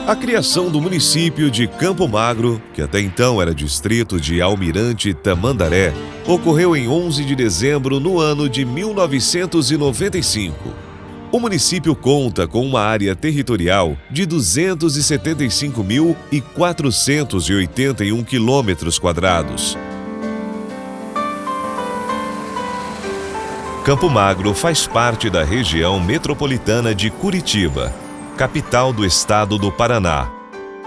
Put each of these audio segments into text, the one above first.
A criação do município de Campo Magro, que até então era distrito de Almirante Tamandaré, ocorreu em 11 de dezembro no ano de 1995. O município conta com uma área territorial de 275.481 quilômetros quadrados. Campo Magro faz parte da região metropolitana de Curitiba, capital do estado do Paraná.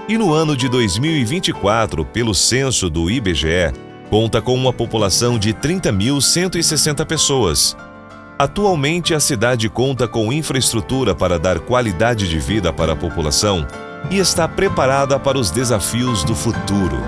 E no ano de 2024, pelo censo do IBGE, conta com uma população de 30.160 pessoas. Atualmente, a cidade conta com infraestrutura para dar qualidade de vida para a população e está preparada para os desafios do futuro.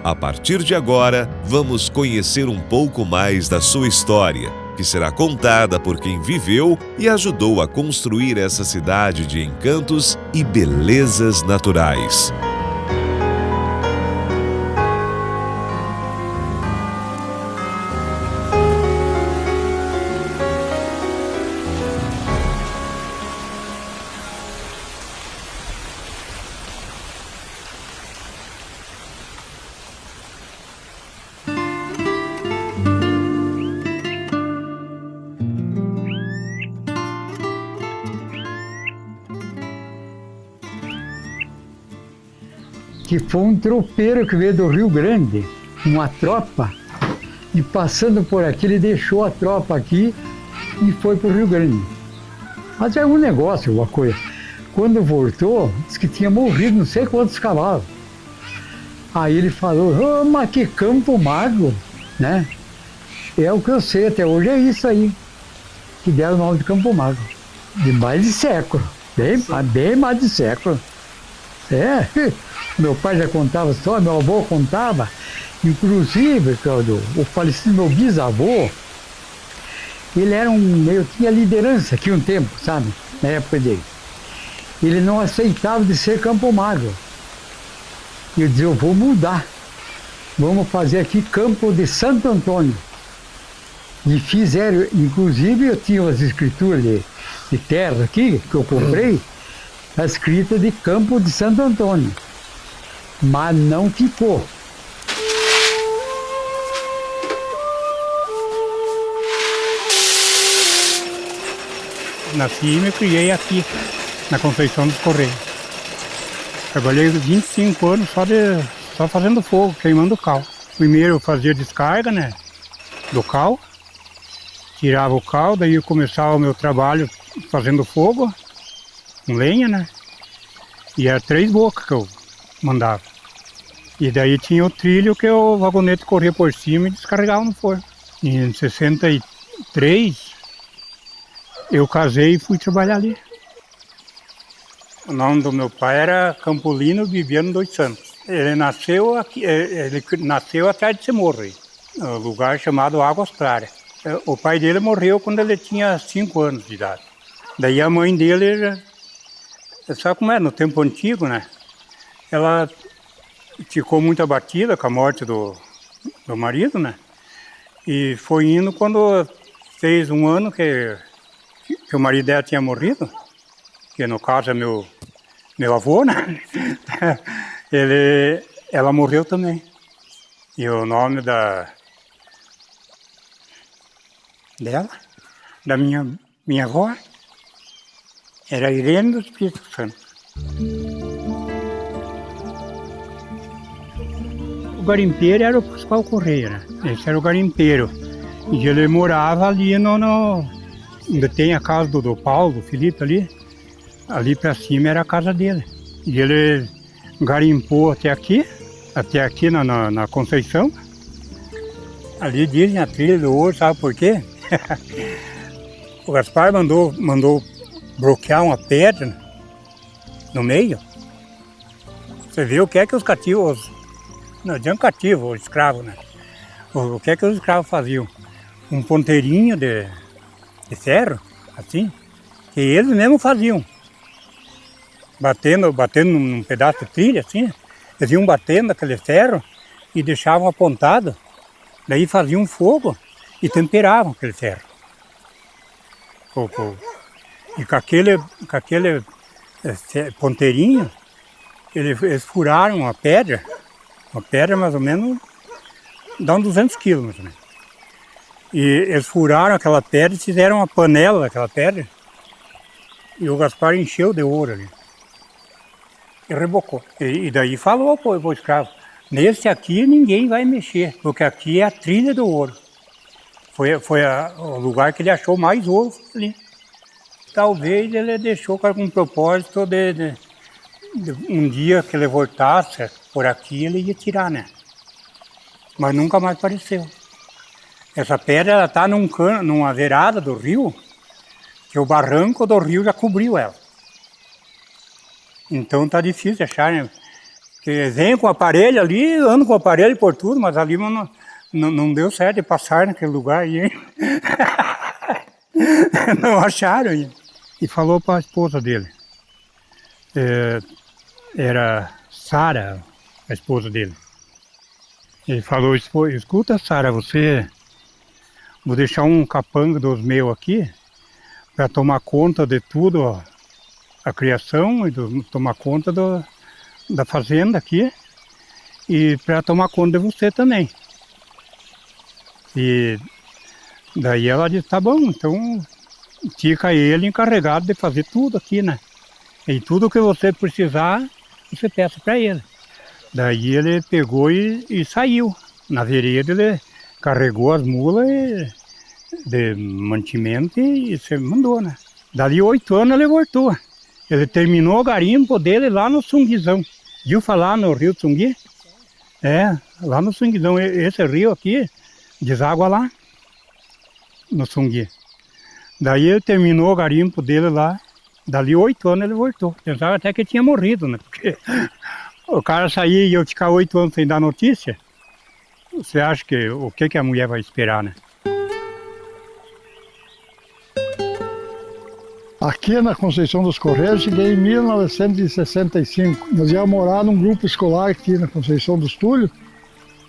A partir de agora, vamos conhecer um pouco mais da sua história, que será contada por quem viveu e ajudou a construir essa cidade de encantos e belezas naturais. Que foi um tropeiro que veio do Rio Grande, uma tropa, e passando por aqui, ele deixou a tropa aqui e foi para o Rio Grande. Mas é um negócio, uma coisa. Quando voltou, disse que tinha morrido não sei quantos cavalos. Aí ele falou, oh, mas que Campo Magro, né? É o que eu sei até hoje, é isso aí, que deram o nome de Campo Magro. De mais de século, bem mais de século. É, meu pai já contava história, meu avô contava, inclusive, o falecido meu bisavô, ele era tinha liderança aqui um tempo, sabe, na época dele. Ele não aceitava de ser Campo Magro. E eu dizia, eu vou mudar, vamos fazer aqui Campo de Santo Antônio. E fizeram, inclusive eu tinha umas escrituras de terra aqui, que eu comprei, a escrita de Campo de Santo Antônio, mas não ficou. Nasci e me criei aqui, na Conceição dos Correios. Trabalhei 25 anos só fazendo fogo, queimando o cal. Primeiro eu fazia descarga, né, do cal, tirava o cal, daí eu começava o meu trabalho fazendo fogo, com lenha, né? E era 3 bocas que eu mandava. E daí tinha o trilho que o vagonete corria por cima e descarregava no forno. E em 63, eu casei e fui trabalhar ali. O nome do meu pai era Campolino Viviano dos Santos. Ele nasceu atrás de Semorro, no lugar chamado Águas Claras. O pai dele morreu quando ele tinha 5 anos de idade. Daí a mãe dele, sabe como é, no tempo antigo, né? Ela ficou muito abatida com a morte do marido, né? E foi indo quando fez 1 ano que o marido dela tinha morrido, que no caso é meu avô, né? Ela morreu também. E o nome dela, da minha avó, era Irene do Espírito Santo. O garimpeiro era o Pascoal Correia, né? Esse era o garimpeiro. E ele morava ali onde tem a casa do Paulo, do Felipe ali para cima era a casa dele. E ele garimpou até aqui na Conceição. Ali dizem a trilha do ouro, sabe por quê? O Gaspar mandou bloquear uma pedra no meio. Você vê o que é que os cativos, não adianta cativo, o escravo, né? O que é que os escravos faziam? Um ponteirinho de ferro, assim, que eles mesmos faziam. Batendo num pedaço de trilha, assim, eles iam batendo aquele ferro e deixavam apontado. Daí faziam fogo e temperavam aquele ferro. E com aquele ponteirinho, eles furaram uma pedra mais ou menos, dá uns 200 quilos, mais ou menos. E eles furaram aquela pedra e fizeram uma panela daquela pedra, e o Gaspar encheu de ouro ali. E rebocou. E daí falou pro escravo, nesse aqui ninguém vai mexer, porque aqui é a trilha do ouro. Foi o lugar que ele achou mais ouro ali. Talvez ele deixou com algum propósito de um dia que ele voltasse por aqui, ele ia tirar, né? Mas nunca mais apareceu. Essa pedra, ela está numa beirada do rio, que o barranco do rio já cobriu ela. Então tá difícil achar, né? Porque vem com o aparelho ali, ando com o aparelho por tudo, mas ali não deu certo de passar naquele lugar aí. Não acharam ainda. E falou para a esposa dele. Era Sara, a esposa dele. Ele falou, escuta Sara, vou deixar um capanga dos meus aqui para tomar conta de tudo, ó, a criação e tomar conta da fazenda aqui e para tomar conta de você também. E daí ela disse, tá bom, então fica ele encarregado de fazer tudo aqui, né? E tudo que você precisar, você peça para ele. Daí ele pegou e saiu. Na vereda ele carregou as mulas de mantimento e se mandou, né? Dali 8 anos ele voltou. Ele terminou o garimpo dele lá no Sunguizão. Viu falar no rio Sungui? Lá no Sunguizão. Esse rio aqui deságua lá no Sungui. Daí ele terminou o garimpo dele lá. Dali 8 anos ele voltou. Pensava até que ele tinha morrido, né? Porque o cara sair e eu ficar 8 anos sem dar notícia, você acha que o que a mulher vai esperar, né? Aqui na Conceição dos Correios, cheguei em 1965. Nós íamos morar num grupo escolar aqui na Conceição dos Túlios.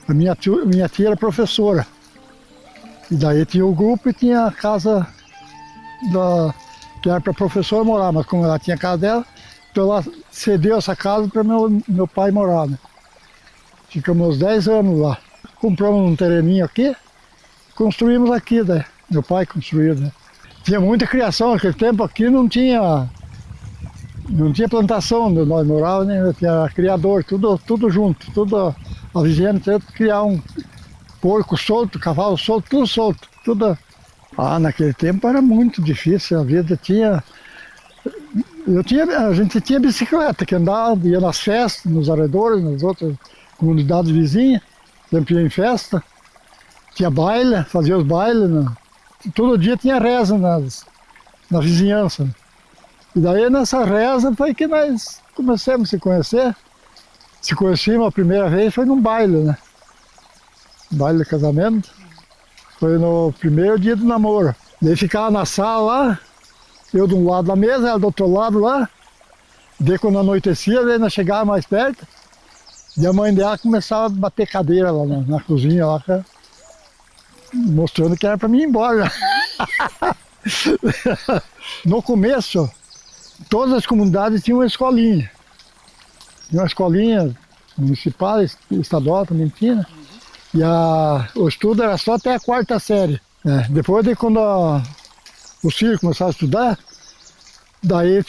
A minha tia era professora. E daí tinha o grupo e tinha a casa que era para a professora morar, mas como ela tinha a casa dela, então ela cedeu essa casa para meu pai morar, né? Ficamos 10 anos lá. Compramos um terreninho aqui, construímos aqui, né? Meu pai construiu, né? Tinha muita criação, naquele tempo aqui não tinha plantação onde nós morávamos, né? Tinha criador, tudo junto, tudo a vizinhança teve que criar um porco solto, cavalo solto, tudo solto, tudo. Naquele tempo era muito difícil, a vida a gente tinha bicicleta que andava, ia nas festas, nos arredores, nas outras comunidades vizinhas, sempre ia em festa, tinha baile, fazia os bailes, né? Todo dia tinha reza na vizinhança. E daí nessa reza foi que nós começamos a se conhecer. Se conhecemos a primeira vez foi num baile, né? Baile de casamento. Foi no primeiro dia do namoro. Daí ficava na sala lá, eu de um lado da mesa, ela do outro lado lá. Daí quando anoitecia, daí nós chegava mais perto. E a mãe dela começava a bater cadeira lá na cozinha, lá, mostrando que era para mim ir embora. No começo, todas as comunidades tinham uma escolinha. Tinha uma escolinha municipal, estadual também tinha. E o estudo era só até a 4ª série. Depois de quando os filhos começaram a estudar, daí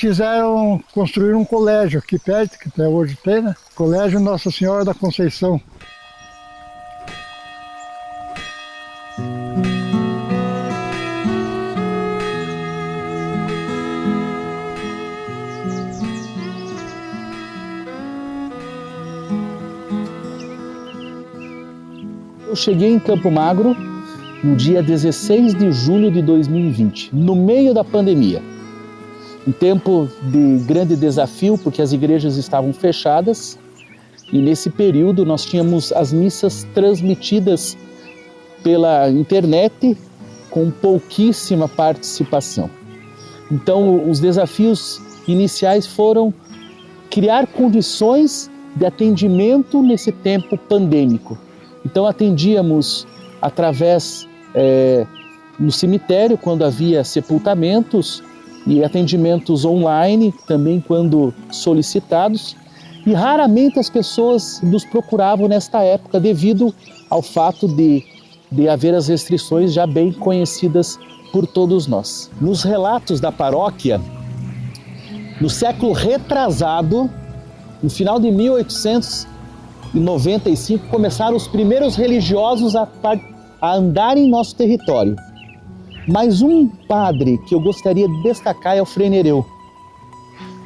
construíram um colégio aqui perto, que até hoje tem, né? Colégio Nossa Senhora da Conceição. Eu cheguei em Campo Magro no dia 16 de julho de 2020, no meio da pandemia. Um tempo de grande desafio, porque as igrejas estavam fechadas e nesse período nós tínhamos as missas transmitidas pela internet com pouquíssima participação. Então, os desafios iniciais foram criar condições de atendimento nesse tempo pandêmico. Então atendíamos através no cemitério, quando havia sepultamentos, e atendimentos online, também quando solicitados, e raramente as pessoas nos procuravam nesta época devido ao fato de haver as restrições já bem conhecidas por todos nós. Nos relatos da paróquia, no século retrasado, no final de 1895, começaram os primeiros religiosos a andar em nosso território. Mas um padre que eu gostaria de destacar é o Frei Nereu.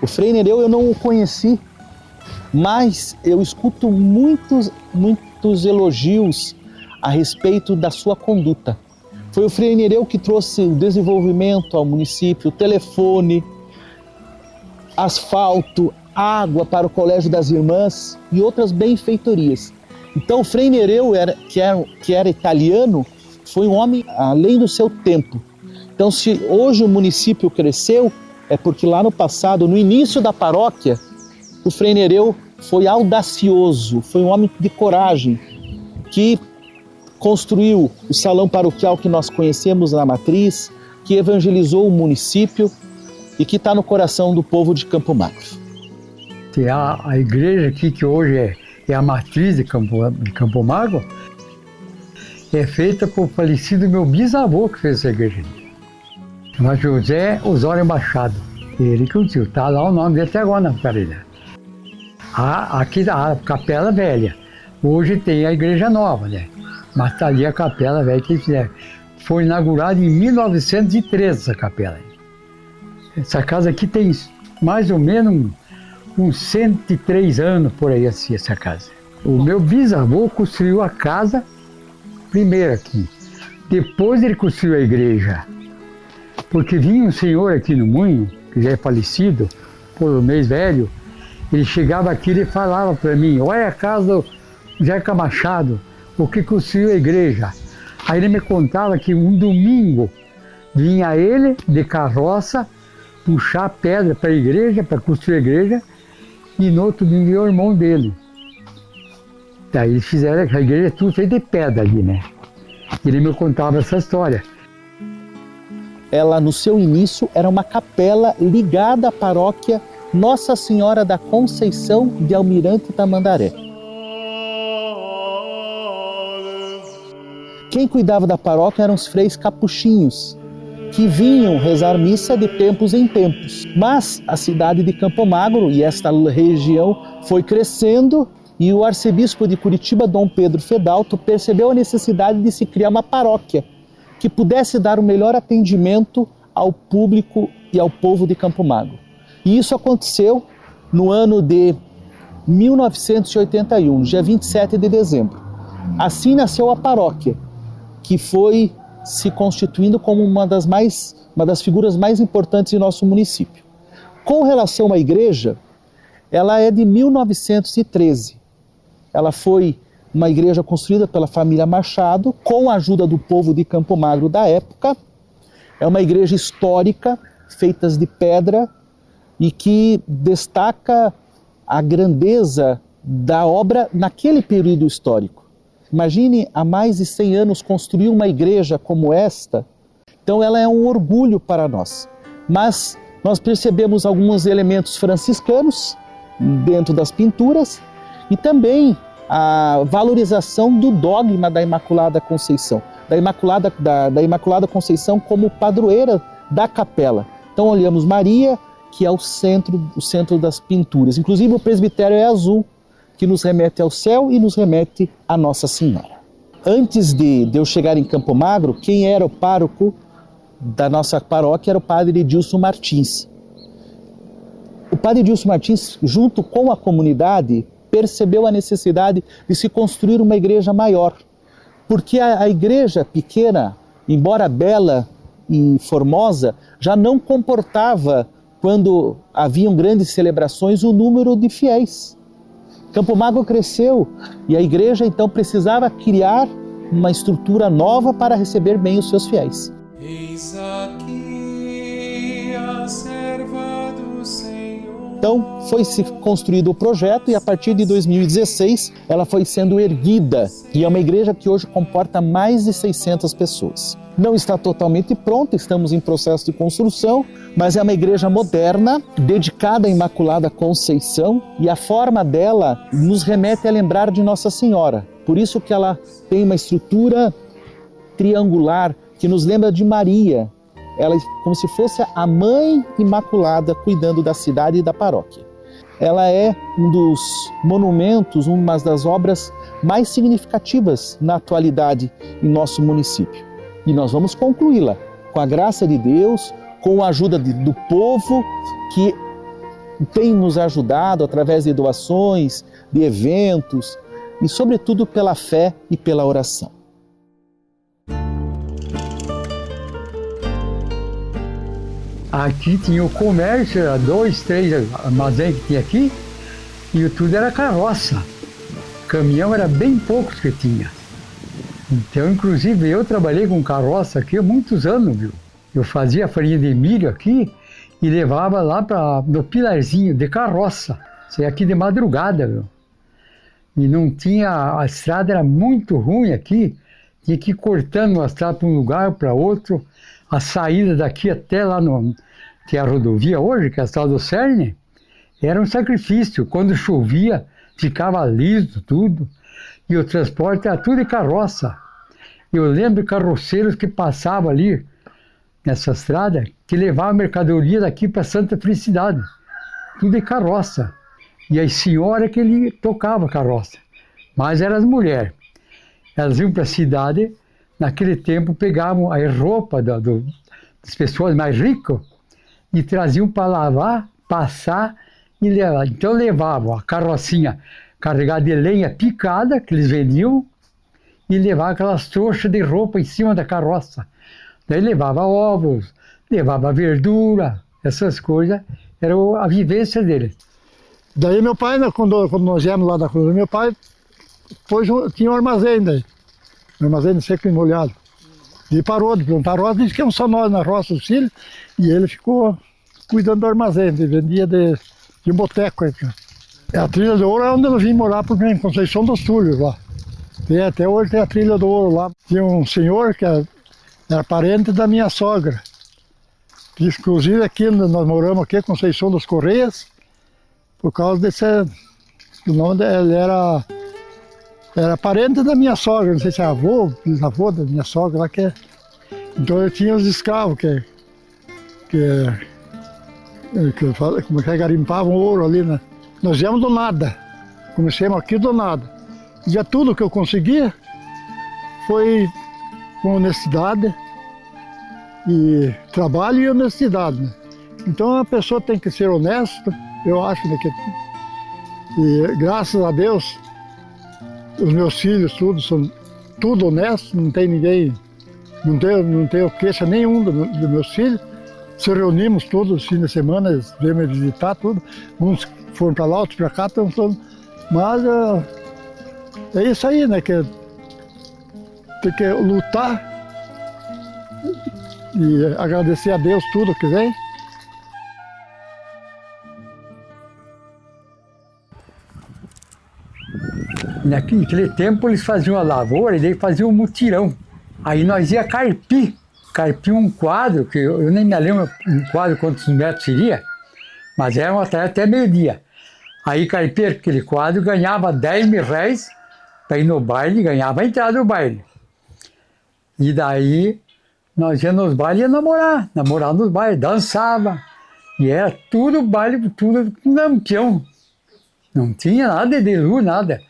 O Frei Nereu eu não o conheci, mas eu escuto muitos elogios a respeito da sua conduta. Foi o Frei Nereu que trouxe o desenvolvimento ao município, telefone, asfalto, água para o Colégio das Irmãs e outras benfeitorias. Então o Frei Nereu, que era italiano, foi um homem além do seu tempo. Então se hoje o município cresceu, é porque lá no passado, no início da paróquia, o Frei Nereu foi audacioso, foi um homem de coragem, que construiu o salão paroquial que nós conhecemos na Matriz, que evangelizou o município e que está no coração do povo de Campo Magro. A igreja aqui, que hoje é a Matriz de Campo Magro, é feita por falecido meu bisavô que fez essa igreja. Chama José Osório Machado. Ele que construiu, está lá o nome dele até agora na parede. Aqui a Capela Velha. Hoje tem a Igreja Nova, né? Mas está ali a Capela Velha que eles fizeram. Foi inaugurada em 1913 essa capela. Essa casa aqui tem mais ou menos uns 103 anos por aí assim, essa casa. O meu bisavô construiu a casa primeiro aqui. Depois ele construiu a igreja. Porque vinha um senhor aqui no Moinho, que já é falecido, por mês velho, ele chegava aqui e falava para mim: olha a casa do Zeca Machado, o que construiu a igreja. Aí ele me contava que um domingo vinha ele de carroça puxar pedra para a igreja, para construir a igreja, e no outro domingo veio o irmão dele. Daí eles fizeram a igreja tudo feita de pedra ali, né? Ele me contava essa história. Ela, no seu início, era uma capela ligada à paróquia Nossa Senhora da Conceição de Almirante Tamandaré. Quem cuidava da paróquia eram os freis capuchinhos, que vinham rezar missa de tempos em tempos. Mas a cidade de Campo Magro e esta região foi crescendo e o arcebispo de Curitiba, Dom Pedro Fedalto, percebeu a necessidade de se criar uma paróquia que pudesse dar o melhor atendimento ao público e ao povo de Campo Magro. E isso aconteceu no ano de 1981, dia 27 de dezembro. Assim nasceu a paróquia, que foi se constituindo como uma das figuras mais importantes em nosso município. Com relação à igreja, ela é de 1913. Ela foi uma igreja construída pela família Machado, com a ajuda do povo de Campo Magro da época. É uma igreja histórica, feita de pedra, e que destaca a grandeza da obra naquele período histórico. Imagine, há mais de 100 anos construir uma igreja como esta. Então ela é um orgulho para nós. Mas nós percebemos alguns elementos franciscanos dentro das pinturas e também a valorização do dogma da Imaculada Conceição, da Imaculada Conceição como padroeira da capela. Então olhamos Maria, que é o centro das pinturas. Inclusive o presbitério é azul, que nos remete ao céu e nos remete a Nossa Senhora. Antes de eu chegar em Campo Magro, quem era o pároco da nossa paróquia era o padre Edilson Martins. O padre Edilson Martins, junto com a comunidade, percebeu a necessidade de se construir uma igreja maior, porque a igreja pequena, embora bela e formosa, já não comportava, quando haviam grandes celebrações, o número de fiéis. Campo Magro cresceu e a igreja então precisava criar uma estrutura nova para receber bem os seus fiéis. Eis aqui a serva do Senhor, Então, foi se construído o projeto e a partir de 2016 ela foi sendo erguida. E é uma igreja que hoje comporta mais de 600 pessoas. Não está totalmente pronta, estamos em processo de construção, mas é uma igreja moderna, dedicada à Imaculada Conceição, e a forma dela nos remete a lembrar de Nossa Senhora. Por isso que ela tem uma estrutura triangular que nos lembra de Maria. Ela é como se fosse a Mãe Imaculada cuidando da cidade e da paróquia. Ela é um dos monumentos, uma das obras mais significativas na atualidade em nosso município. E nós vamos concluí-la com a graça de Deus, com a ajuda do povo que tem nos ajudado através de doações, de eventos e, sobretudo, pela fé e pela oração. Aqui tinha o comércio, era 2, 3 armazéns que tinha aqui, e tudo era carroça. Caminhão era bem poucos que tinha. Então, inclusive, eu trabalhei com carroça aqui há muitos anos, viu? Eu fazia farinha de milho aqui e levava lá no pilarzinho de carroça. Isso é aqui de madrugada, viu? E não tinha, a estrada era muito ruim aqui, tinha que ir cortando a estrada para um lugar, para outro. A saída daqui até lá que é a rodovia hoje, que é a estrada do Cerne, era um sacrifício. Quando chovia, ficava liso tudo. E o transporte era tudo de carroça. Eu lembro de carroceiros que passavam ali, nessa estrada, que levavam mercadoria daqui para Santa Felicidade. Tudo de carroça. E as senhoras que ele tocava carroça. Mas eram as mulheres. Elas iam para a cidade, naquele tempo pegavam a roupa das pessoas mais ricas e traziam para lavar, passar e levar. Então levavam a carrocinha carregada de lenha picada, que eles vendiam, e levavam aquelas trouxas de roupa em cima da carroça. Daí levava ovos, levava verdura, essas coisas, era a vivência deles. Daí meu pai, quando nós viemos lá da cruz, meu pai tinha um armazém daí. Um armazém de seco e molhado. E parou de plantar roça, e ficamos só nós na roça, os filhos, e ele ficou cuidando do armazém, ele vendia de um boteco aí. A Trilha do Ouro é onde eu vim morar, porque em Conceição dos Túlios lá. Até hoje tem a Trilha do Ouro lá. Tinha um senhor que era parente da minha sogra. Que, inclusive aqui nós moramos aqui, Conceição dos Correias, por causa do nome dele, era parente da minha sogra, não sei se é avô, bisavô da minha sogra lá que. Então eu tinha os escravos que garimpavam ouro ali, né? Nós viemos do nada, comecemos aqui do nada. Já tudo que eu conseguia foi com honestidade e trabalho e honestidade, né? Então a pessoa tem que ser honesta, eu acho, né, e graças a Deus os meus filhos são tudo honestos, não tem ninguém, não tenho queixa nenhum dos meus filhos. Se reunimos todos os fins de semana, eles vêm me visitar, tudo. Uns foram para lá, outros para cá, mas é isso aí, né? Que tem que lutar e agradecer a Deus tudo que vem. Naquele tempo eles faziam a lavoura e daí faziam um mutirão. Aí nós ia carpir um quadro, que eu nem me lembro um quadro quantos metros seria, mas era uma tarefa até meio-dia. Aí carpia aquele quadro, ganhava 10 mil reais para ir no baile, ganhava a entrada do baile. E daí nós íamos nos bailes e ia namorar nos bailes, dançava. E era tudo baile, tudo com lampião. Não tinha nada de luz, nada.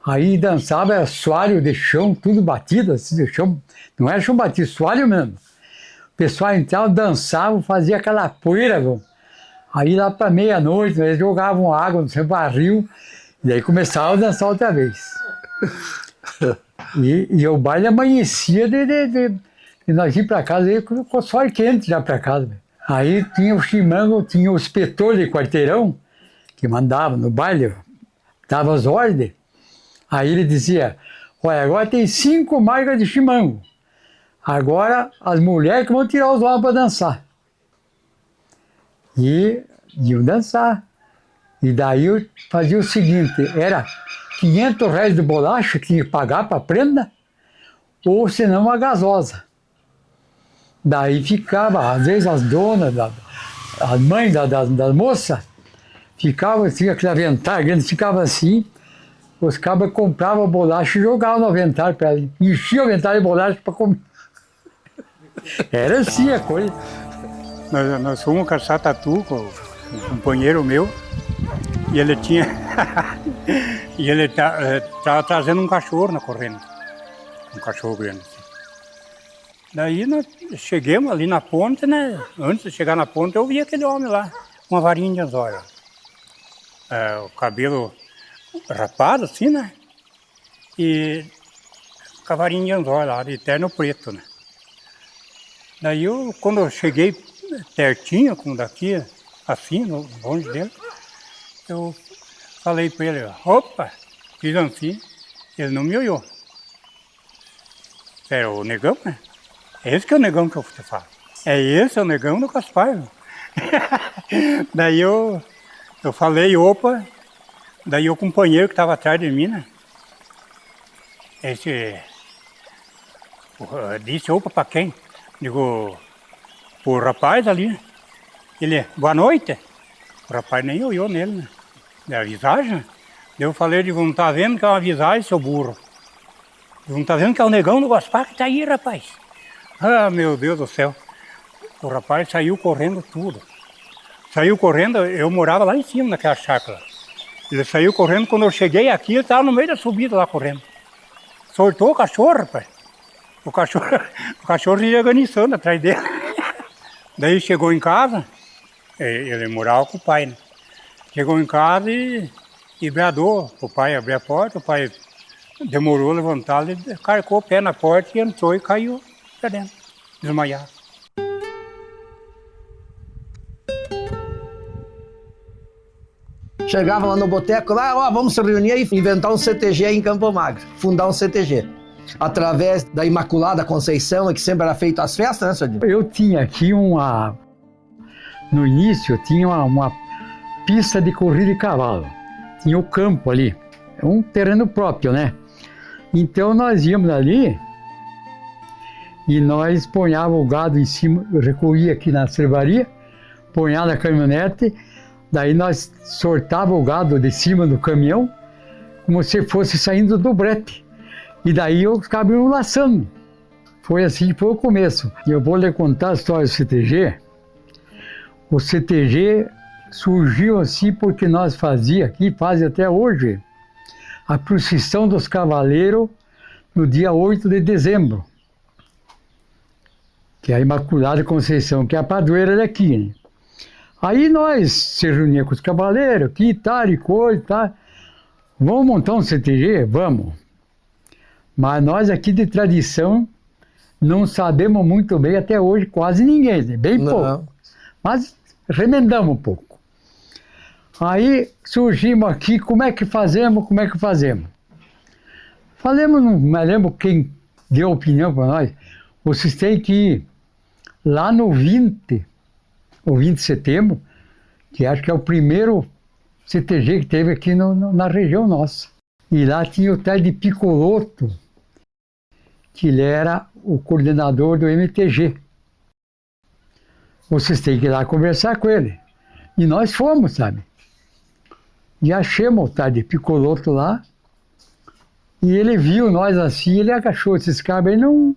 Aí dançava, era soalho de chão, tudo batido, assim, de chão. Não era chão batido, soalho mesmo. O pessoal entrava, dançava, fazia aquela poeira, viu? Aí lá para meia-noite, eles jogavam água no seu barril, e daí começava a dançar outra vez. E o baile amanhecia de nós ir para casa, aí com o sol quente já para casa. Véio. Aí tinha o chimango, tinha o inspetor de quarteirão, que mandava no baile, dava as ordens. Aí ele dizia, olha, agora tem 5 marcas de chimango. Agora as mulheres que vão tirar os homens para dançar. E iam dançar. E daí eu fazia o seguinte, era R$ 500 de bolacha que tinha que pagar para a prenda, ou senão uma gasosa. Daí ficava, às vezes as donas, as mães das moças, ficavam assim, aquele avental grande, ficava assim, os cabras compravam bolacha e jogavam no avental para ela, enchiam o avental de bolacha para comer. Era assim a coisa. Nós fomos caçar tatu com um companheiro meu, e ele tinha. e ele estava trazendo um cachorro na corrente. Um cachorro grande. Assim. Daí nós chegamos ali na ponte, né? Antes de chegar na ponte, eu vi aquele homem lá, com uma varinha de anzol. O cabelo rapado, assim, né? E com a varinha de anzol lá, de terno preto, né? Daí quando eu cheguei pertinho, como daqui, assim, longe dele, eu falei para ele, opa, fiz assim, ele não me olhou. É o negão, né? É esse que é o negão que eu te falo. É esse o negão do Caspar. Daí eu falei, opa, daí o companheiro que estava atrás de mim, né? Disse, opa, para quem? Digo, o rapaz ali. Ele, boa noite. O rapaz nem olhou nele, né? Da visagem. Eu falei, digo, não tá vendo que é uma visagem, seu burro? Digo, não tá vendo que é o negão do Gaspar que tá aí, rapaz? Ah, meu Deus do céu. O rapaz saiu correndo tudo. Saiu correndo, eu morava lá em cima naquela chácara. Ele saiu correndo, quando eu cheguei aqui, ele estava no meio da subida lá correndo. Soltou o cachorro, rapaz. O cachorro ia aganiçando atrás dele. Daí chegou em casa, ele morava com o pai, né? Chegou em casa e bradou o pai abrir a porta, o pai demorou a levantar, ele carcou o pé na porta e entrou e caiu pra dentro, desmaiado. Chegava lá no boteco, lá, vamos se reunir e inventar um CTG aí em Campo Magro, fundar um CTG. Através da Imaculada Conceição, que sempre era feito as festas, né, senhor? Eu tinha aqui no início, eu tinha uma pista de corrida de cavalo. Tinha o campo ali, um terreno próprio, né? Então nós íamos ali e nós ponhávamos o gado em cima, recolhia aqui na cervaria, ponhava na caminhonete, daí nós sortávamos o gado de cima do caminhão, como se fosse saindo do brete. E daí os cabos iam laçando. Foi assim que foi o começo. E eu vou lhe contar a história do CTG. O CTG surgiu assim porque nós fazíamos aqui, faz até hoje, a procissão dos cavaleiros no dia 8 de dezembro. Que é a Imaculada Conceição, que é a padroeira daqui. Né? Aí nós se reuníamos com os cavaleiros, aqui, tal e coisa, tá. Vamos montar um CTG? Vamos. Mas nós aqui de tradição não sabemos muito bem até hoje, quase ninguém, né? Bem pouco. Mas remendamos um pouco. Aí surgimos aqui, como é que fazemos? Falamos, não me lembro quem deu opinião para nós, vocês têm que ir lá no 20 de setembro, que acho que é o primeiro CTG que teve aqui na região nossa. E lá tinha o tal de Picoloto, que ele era o coordenador do MTG. Vocês têm que ir lá conversar com ele. E nós fomos, sabe? E achamos o tal de Picoloto lá, e ele viu nós assim, ele agachou, esses cabos aí não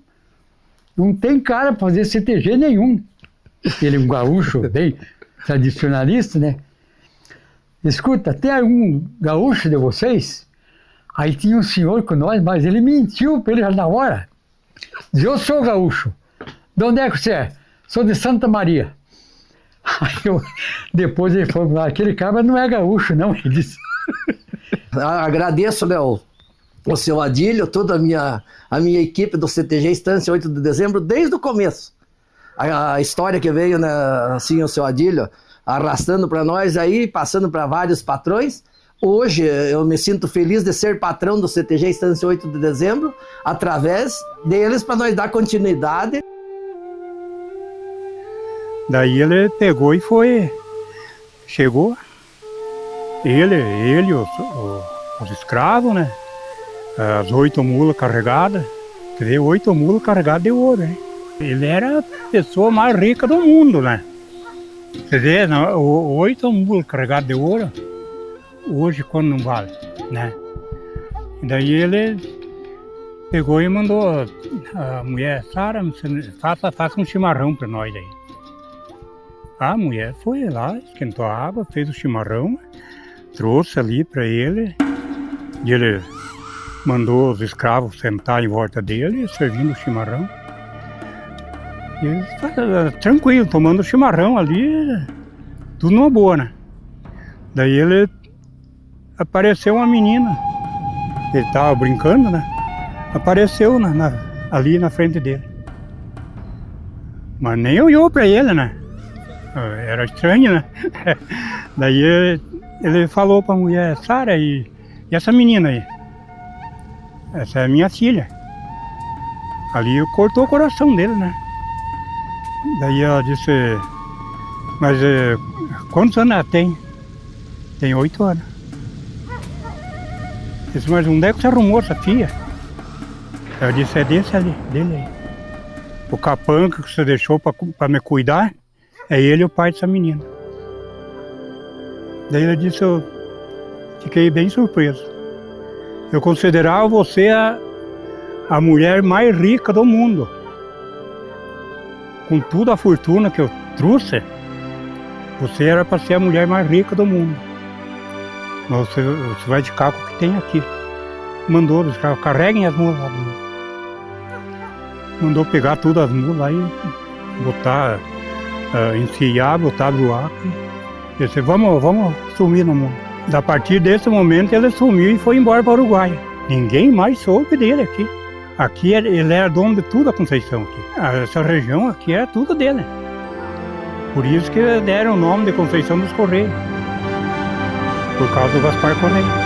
tem cara para fazer CTG nenhum. Ele é um gaúcho bem tradicionalista, né? Escuta, tem algum gaúcho de vocês? Aí tinha um senhor com nós, mas ele mentiu para ele já na hora. Diz, eu sou gaúcho. De onde é que você é? Sou de Santa Maria. Aí depois ele falou, aquele cara não é gaúcho, não. Ele disse. Agradeço, Léo, o seu Adílio, toda a minha equipe do CTG Estância 8 de dezembro, desde o começo. A história que veio, né, assim, o seu Adílio, arrastando para nós aí, passando para vários patrões. Hoje eu me sinto feliz de ser patrão do CTG Estância 8 de dezembro, através deles, para nós dar continuidade. Daí ele pegou e chegou Ele os escravos, né? As 8 mulas carregadas. Quer dizer, 8 mulas carregadas de ouro, né? Ele era a pessoa mais rica do mundo, né? Quer dizer, 8 mulas carregadas de ouro, hoje quando não vale, né? E daí ele pegou e mandou a mulher, Sara, faça um chimarrão para nós aí. A mulher foi lá, esquentou a água, fez o chimarrão, trouxe ali para ele, e ele mandou os escravos sentar em volta dele, servindo o chimarrão. E ele estava tranquilo, tomando o chimarrão ali, tudo numa boa, né? Daí ele apareceu uma menina, ele estava brincando, né? Apareceu ali na frente dele. Mas nem olhou para ele, né? Era estranho, né? Daí ele falou para a mulher, Sara, e essa menina aí? Essa é minha filha. Ali cortou o coração dele, né? Daí ela disse, mas quantos anos ela tem? Tem 8 anos. Disse, mas onde é que você arrumou essa filha? Eu disse, é desse ali, dele aí. O capanca que você deixou para me cuidar, é ele o pai dessa menina. Daí ele disse, eu fiquei bem surpreso. Eu considerava você a mulher mais rica do mundo. Com toda a fortuna que eu trouxe, você era para ser a mulher mais rica do mundo. Mas você vai de cá com o que tem aqui. Mandou os caras, carreguem as mulas lá. Mandou pegar todas as mulas lá e botar, enciar, botar no ar. E disse, vamos sumir no mundo. A partir desse momento ele sumiu e foi embora para o Uruguai. Ninguém mais soube dele aqui. Aqui ele era dono de tudo a Conceição aqui. Essa região aqui era tudo dele. Por isso que deram o nome de Conceição dos Correios. Por causa do Gaspar Correia.